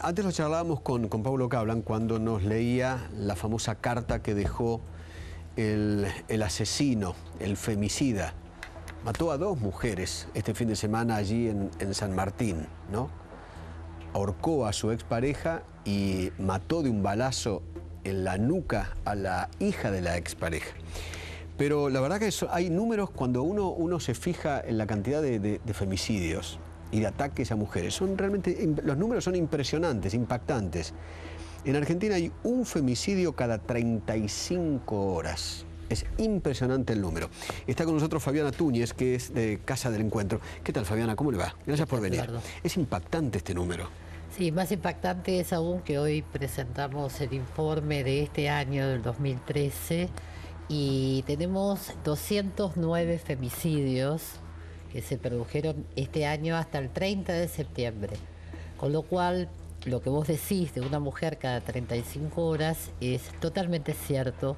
Antes lo charlábamos con Paulo Cablan cuando nos leía la famosa carta que dejó el asesino, el femicida. Mató a 2 mujeres este fin de semana allí en San Martín, ¿no? Ahorcó a su expareja y mató de un balazo en la nuca a la hija de la expareja. Pero la verdad que hay números cuando uno se fija en la cantidad de femicidios y de ataques a mujeres. Los números son impresionantes, impactantes. En Argentina hay un femicidio cada 35 horas. Es impresionante el número. Está con nosotros Fabiana Túñez, que es de Casa del Encuentro. ¿Qué tal, Fabiana? ¿Cómo le va? Gracias por venir. Es impactante este número. Sí, más impactante es aún que hoy presentamos el informe de este año, del 2013, y tenemos 209 femicidios que se produjeron este año hasta el 30 de septiembre. Con lo cual, lo que vos decís de una mujer cada 35 horas es totalmente cierto.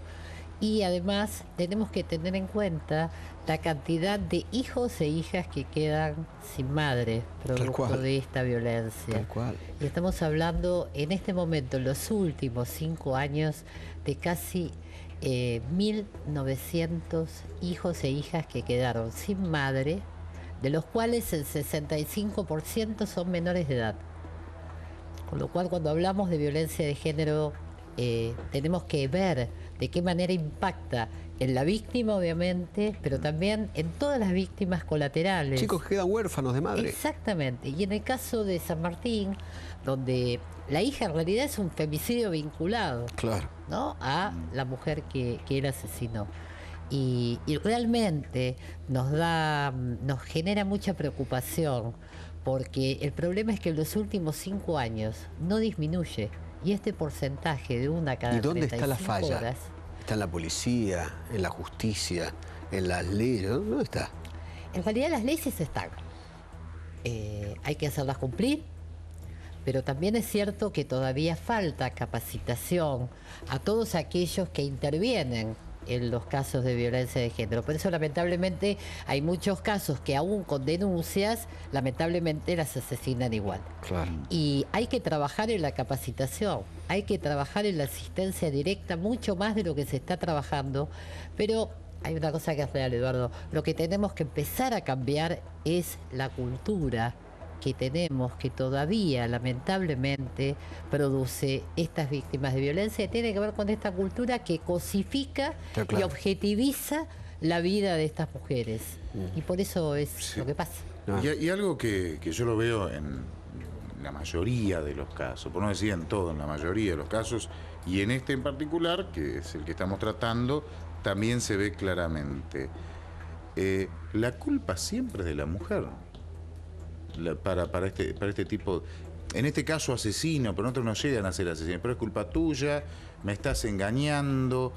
Y además tenemos que tener en cuenta la cantidad de hijos e hijas que quedan sin madre producto de esta violencia. Tal cual. Y estamos hablando en este momento, en los últimos 5 años, de casi 1.900 hijos e hijas que quedaron sin madre, de los cuales el 65% son menores de edad. Con lo cual, cuando hablamos de violencia de género, tenemos que ver de qué manera impacta en la víctima, obviamente, pero también en todas las víctimas colaterales. Chicos que quedan huérfanos de madre. Exactamente. Y en el caso de San Martín, donde la hija en realidad es un femicidio vinculado, claro, ¿no?, a la mujer que él asesinó. Y realmente nos genera mucha preocupación, porque el problema es que en los últimos 5 años no disminuye. Y este porcentaje de una cada 35 horas... ¿Y dónde está la falla? ¿Está en la policía, en la justicia, en las leyes? ¿Dónde está? En realidad las leyes están. Hay que hacerlas cumplir, pero también es cierto que todavía falta capacitación a todos aquellos que intervienen en los casos de violencia de género. Por eso, lamentablemente, hay muchos casos que aún con denuncias, lamentablemente las asesinan igual. Claro. Y hay que trabajar en la capacitación, hay que trabajar en la asistencia directa, mucho más de lo que se está trabajando, pero hay una cosa que es real, Eduardo. Lo que tenemos que empezar a cambiar es la cultura que tenemos, que todavía lamentablemente produce estas víctimas de violencia, y tiene que ver con esta cultura que cosifica y objetiviza la vida de estas mujeres. Y por eso es lo que pasa. Y algo que yo lo veo en la mayoría de los casos, por no decir en todo, en la mayoría de los casos, y en este en particular, que es el que estamos tratando, también se ve claramente. La culpa siempre es de la mujer. Para este tipo, en este caso asesino, pero otros no llegan a ser asesinos, pero es culpa tuya, me estás engañando.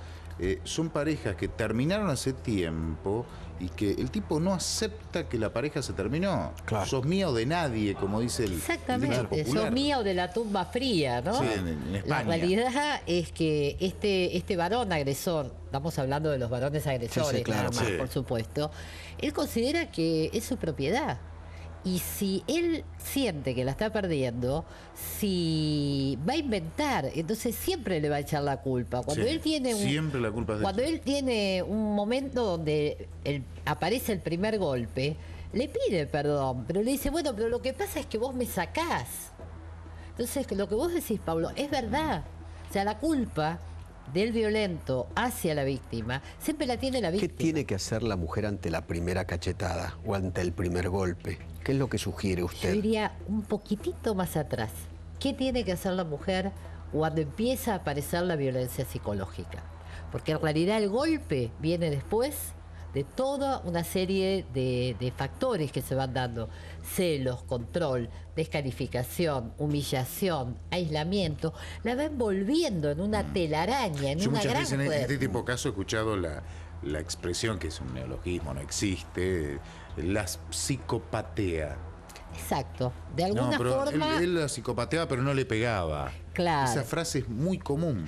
Son parejas que terminaron hace tiempo y que el tipo no acepta que la pareja se terminó. Claro. Sos mía o de nadie, como dice el Exactamente, sos mía o de la tumba fría, ¿no? Sí, en España. La realidad es que este varón agresor, estamos hablando de los varones agresores, claro, nada más, por supuesto, él considera que es su propiedad. Y si él siente que la está perdiendo, si va a inventar, entonces siempre le va a echar la culpa. Cuando él tiene siempre la culpa es de cuando él tiene un momento donde aparece el primer golpe, le pide perdón, pero le dice, bueno, pero lo que pasa es que vos me sacás. Entonces, lo que vos decís, Pablo, es verdad. O sea, la culpa del violento hacia la víctima siempre la tiene la víctima. ¿Qué tiene que hacer la mujer ante la primera cachetada o ante el primer golpe? ¿Qué es lo que sugiere usted? Yo diría un poquitito más atrás. ¿Qué tiene que hacer la mujer cuando empieza a aparecer la violencia psicológica? Porque en realidad el golpe viene después de toda una serie de factores que se van dando. Celos, control, descalificación, humillación, aislamiento. La va envolviendo en una telaraña, en una gran... Yo muchas veces en este tipo de casos he escuchado la expresión, que es un neologismo, no existe, la psicopatea. Exacto. De alguna forma... Él la psicopateaba, pero no le pegaba. Claro. Esa frase es muy común.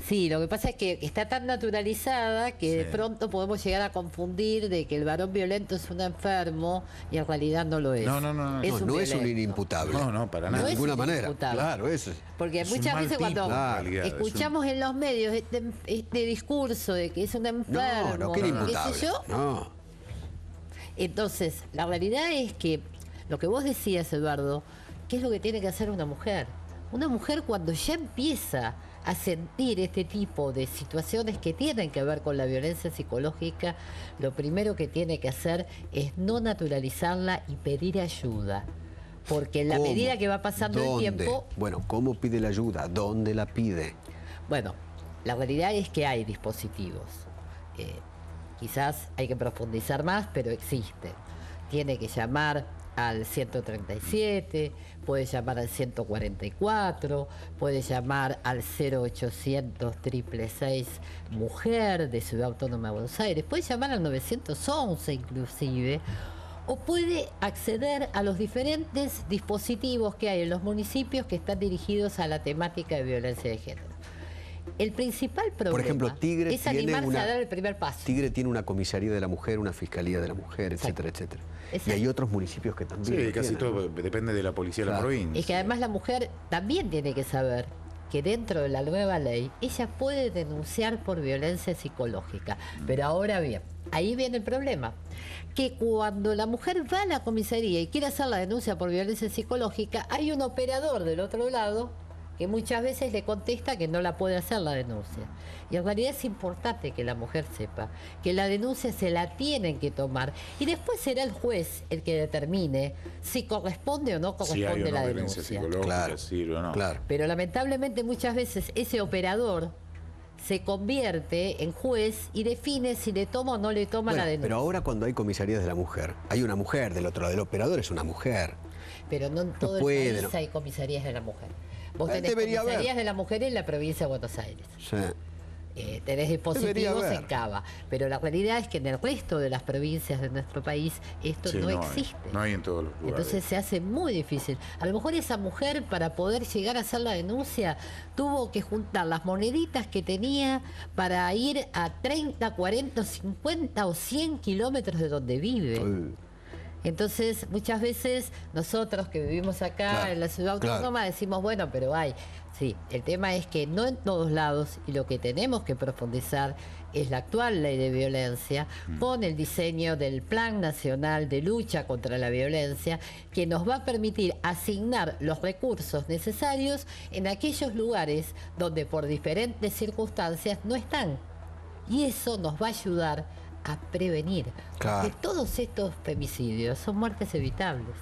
Sí, lo que pasa es que está tan naturalizada que de pronto podemos llegar a confundir de que el varón violento es un enfermo y en realidad no lo es. No. No es un violento. inimputable. No, para nada. De No es ninguna un manera. inimputable. Claro, eso es. Porque Es un muchas mal veces tipo, cuando en realidad, escuchamos en los medios este discurso de que es un enfermo, No, que qué inimputable. sé yo, No. entonces la realidad es que lo que vos decías, Eduardo, ¿qué es lo que tiene que hacer una mujer? Una mujer cuando ya empieza a sentir este tipo de situaciones que tienen que ver con la violencia psicológica, lo primero que tiene que hacer es no naturalizarla y pedir ayuda. Porque en la ¿Cómo? medida que va pasando el ¿Dónde? tiempo... Bueno, ¿cómo pide la ayuda? ¿Dónde la pide? Bueno, la realidad es que hay dispositivos. Quizás hay que profundizar más, pero existen. Tiene que llamar al 137, puede llamar al 144, puede llamar al 0800 666 Mujer de Ciudad Autónoma de Buenos Aires, puede llamar al 911 inclusive, o puede acceder a los diferentes dispositivos que hay en los municipios que están dirigidos a la temática de violencia de género. El principal problema Por ejemplo, Tigre es tiene animarse a dar el primer paso. Tigre tiene una comisaría de la mujer, una fiscalía de la mujer, etcétera, etcétera. Y hay otros municipios que también. Sí, lo casi tienen, todo depende de la policía de la Claro. provincia. Es que además la mujer también tiene que saber que dentro de la nueva ley ella puede denunciar por violencia psicológica. Pero ahora bien, ahí viene el problema, que cuando la mujer va a la comisaría y quiere hacer la denuncia por violencia psicológica, hay un operador del otro lado que muchas veces le contesta que no la puede hacer la denuncia. Y en realidad es importante que la mujer sepa que la denuncia se la tienen que tomar y después será el juez el que determine si corresponde o no Si hay corresponde una la violencia denuncia. psicológica, Claro, sirve o no. claro. Pero lamentablemente muchas veces ese operador se convierte en juez y define si le toma o no le toma Bueno, la denuncia. pero ahora cuando hay comisarías de la mujer, hay una mujer del otro lado, del operador es una mujer. Pero no en todo puede, el país no. hay comisarías de la mujer. Vos tenés Debería comisarías haber. de la mujer en la provincia de Buenos Aires. Sí. Tenés dispositivos Debería haber. en Cava. Pero la realidad es que en el resto de las provincias de nuestro país esto Sí, no hay. existe. No hay en todos los lugares. Entonces se hace muy difícil. A lo mejor esa mujer, para poder llegar a hacer la denuncia, tuvo que juntar las moneditas que tenía para ir a 30, 40, 50 o 100 kilómetros de donde vive. Uy. Entonces, muchas veces nosotros que vivimos acá Claro, en la ciudad autónoma decimos, bueno, pero hay. Sí, el tema es que no en todos lados, y lo que tenemos que profundizar es la actual ley de violencia, con el diseño del Plan Nacional de Lucha contra la Violencia, que nos va a permitir asignar los recursos necesarios en aquellos lugares donde por diferentes circunstancias no están. Y eso nos va a ayudar a prevenir. Claro. Porque todos estos femicidios son muertes evitables.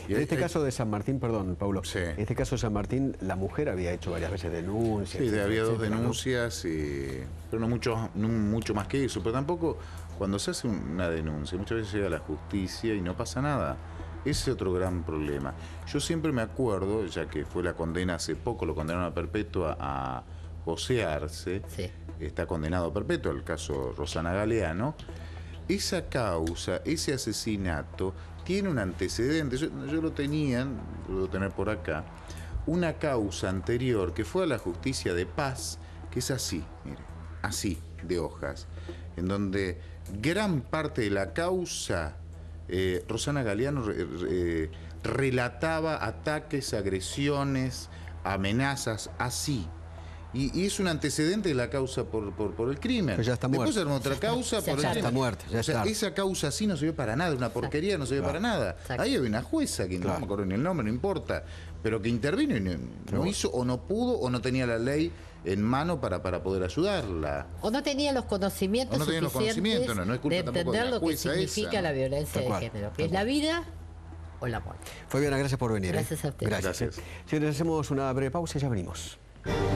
Y en este caso de San Martín, perdón, Paulo, Sí. en este caso de San Martín, la mujer había hecho varias veces denuncias. Sí, etcétera, había dos etcétera, ¿no? denuncias, pero no mucho más que eso. Pero tampoco, cuando se hace una denuncia, muchas veces llega a la justicia y no pasa nada. Ese es otro gran problema. Yo siempre me acuerdo, ya que fue la condena hace poco, lo condenaron a perpetua a vocearse, Sí. está condenado a perpetua, el caso Rosana Galeano. Esa causa, ese asesinato, tiene un antecedente, yo lo tenía, lo debo tener por acá, una causa anterior que fue a la justicia de paz, que es así, mire, así, de hojas, en donde gran parte de la causa, Rosana Galeano relataba ataques, agresiones, amenazas, así. Y es un antecedente de la causa por el crimen. Pero ya está Después muerto. armó otra causa Ya por el está crimen. muerto, ya o sea, está. esa causa así no sirve para nada, una porquería, no sirve Claro. para nada. Exacto. Ahí había una jueza que Claro. no me acuerdo ni el nombre, no importa, pero que intervino y no hizo o no pudo o no tenía la ley en mano para poder ayudarla. O no tenía los conocimientos O no tenía los suficientes conocimientos, no es culpa de tampoco de entender la lo que jueza significa esa, ¿no? la violencia Tal de cual, género, tal que es la cual. vida o la muerte. Fabiana, gracias por venir. Gracias a usted. Gracias. Gracias. Señores, hacemos una breve pausa y ya venimos.